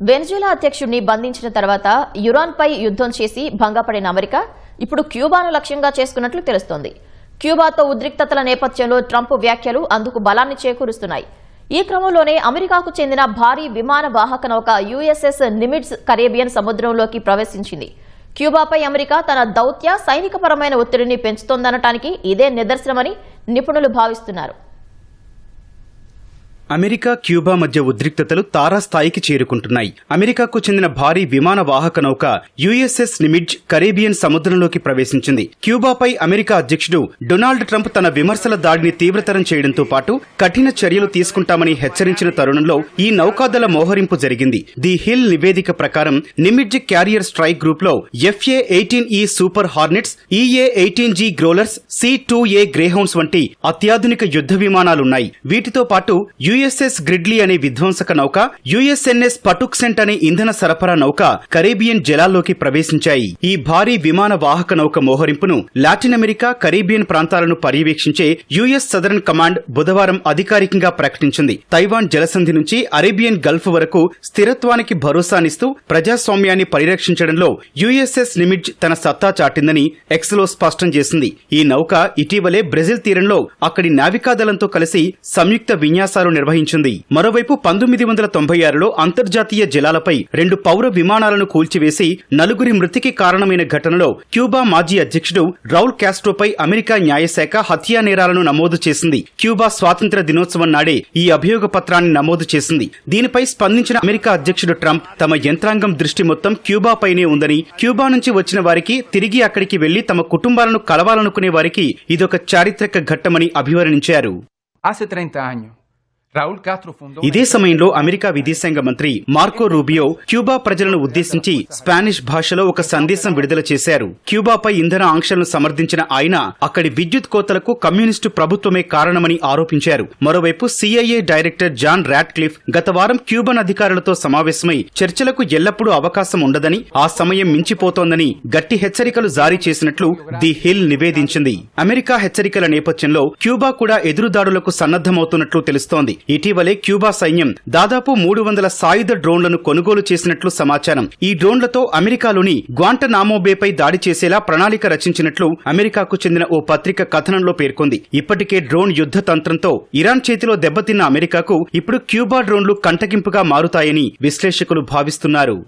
Venezuela అధ్యక్షుడిని బంధించిన తర్వాత ఇరాన్పై యుద్ధం చేసి భంగపడిన అమెరికా ఇప్పుడు క్యూబాను లక్ష్యంగా చేసుకున్నట్లు తెలుస్తోంది. క్యూబాతో ఉద్రిక్తతల నేపథ్యంలో ట్రంప్ వ్యాఖ్యలు అందుకు బలాన్ని చేకూరుస్తున్నాయి. ఈ క్రమంలోనే అమెరికాకు చెందిన భారీ విమాన వాహక నౌక యుఎస్ఎస్ నిమిట్జ్ కరేబియన్ సముద్రంలోకి ప్రవేశించింది. క్యూబాపై అమెరికా తన దౌత్య సైనికపరమైన ఒత్తిడిని పెంచుతోందనటానికి ఇదే నిదర్శనమని నిపుణులు భావిస్తున్నారు. అమెరికా క్యూబా మధ్య ఉద్రిక్తతలు తారాస్థాయికి చేరుకుంటున్నాయి. అమెరికాకు చెందిన భారీ విమాన వాహక నౌక యుఎస్ఎస్ నిమిట్జ్ కరేబియన్ సముద్రంలోకి ప్రవేశించింది. క్యూబాపై అమెరికా అధ్యక్షుడు డొనాల్డ్ ట్రంప్ తన విమర్శల దాడిని తీవ్రతరం చేయడంతో పాటు కఠిన చర్యలు తీసుకుంటామని హెచ్చరించిన తరుణంలో ఈ నౌకాదళ మోహరింపు జరిగింది. ది హిల్ నివేదిక ప్రకారం నిమిట్జ్ క్యారియర్ స్ట్రైక్ గ్రూప్ లో FA-18E super hornets, EA-18G గ్రోలర్స్, C-2A Greyhounds వంటి అత్యాధునిక యుద్ధ విమానాలున్నాయి. వీటితో పాటు యుఎస్ఎస్ గ్రిడ్లీ అనే విధ్వంసక నౌక, యుఎస్ఎన్ఎస్ పటుక్సెంట్ అనే ఇంధన సరఫరా నౌక కరేబియన్ జలాల్లోకి ప్రవేశించాయి. ఈ భారీ విమాన వాహక నౌక మోహరింపును లాటిన్ అమెరికా, కరేబియన్ ప్రాంతాలను పర్యవేక్షించే యుఎస్ సదరన్ కమాండ్ బుధవారం అధికారికంగా ప్రకటించింది. తైవాన్ జలసంధి నుంచి అరేబియన్ గల్ఫ్ వరకు స్థిరత్వానికి భరోసానిస్తూ ప్రజాస్వామ్యాన్ని పరిరక్షించడంలో యుఎస్ఎస్ నిమిట్జ్ తన సత్తా చాటిందని ఎక్స్లో స్పష్టం చేసింది. ఈ నౌక ఇటీవలే బ్రెజిల్ తీరంలో అక్కడి నావికాదళంతో కలిసి సంయుక్త విన్యాసాలు నిర్వహించింది. మరోవైపు 1996లో అంతర్జాతీయ జలాలపై 2 పౌర విమానాలను కూల్చివేసి 4 మృతికి కారణమైన ఘటనలో క్యూబా మాజీ అధ్యక్షుడు రౌల్ కాస్ట్రోపై అమెరికా న్యాయశాఖ హత్యా నేరాలను నమోదు చేసింది. క్యూబా స్వాతంత్ర్య దినోత్సవం నాడే ఈ అభియోగ పత్రాన్ని నమోదు చేసింది. దీనిపై స్పందించిన అమెరికా అధ్యక్షుడు ట్రంప్ తమ యంత్రాంగం దృష్టి మొత్తం క్యూబాపైనే ఉందని, క్యూబా నుంచి వచ్చిన వారికి తిరిగి అక్కడికి వెళ్లి తమ కుటుంబాలను కలవాలనుకునే వారికి ఇదొక చారిత్రక ఘట్టమని అభివర్ణించారు. ఇదే సమయంలో అమెరికా విదేశాంగ మంత్రి మార్కో రూబియో క్యూబా ప్రజలను ఉద్దేశించి స్పానిష్ భాషలో ఒక సందేశం విడుదల చేశారు. క్యూబాపై ఇంధన ఆంక్షలను సమర్థించిన ఆయన అక్కడి విద్యుత్ కోతలకు కమ్యూనిస్టు ప్రభుత్వమే కారణమని ఆరోపించారు. మరోవైపు CIA డైరెక్టర్ జాన్ రాట్క్లిఫ్ గత వారం క్యూబన్ అధికారులతో సమావేశమై చర్చలకు ఎల్లప్పుడూ అవకాశం ఉండదని, ఆ సమయం మించిపోతోందని గట్టి హెచ్చరికలు జారీ చేసినట్లు ది హిల్ నివేదించింది. అమెరికా హెచ్చరికల నేపథ్యంలో క్యూబా కూడా ఎదురుదాడులకు సన్నద్దమవుతున్నట్లు తెలుస్తోంది. ఇటీవలే క్యూబా సైన్యం దాదాపు 300 సాయుధ డ్రోన్లను కొనుగోలు చేసినట్లు సమాచారం. ఈ డ్రోన్లతో అమెరికాలోని గ్వాంటనామో బేపై దాడి చేసేలా ప్రణాళిక రచించినట్లు అమెరికాకు చెందిన ఓ పత్రిక కథనంలో పేర్కొంది. ఇప్పటికే డ్రోన్ యుద్ధ తంత్రంతో ఇరాన్ చేతిలో దెబ్బతిన్న అమెరికాకు ఇప్పుడు క్యూబా డ్రోన్లు కంటగింపుగా మారుతాయని విశ్లేషకులు భావిస్తున్నారు.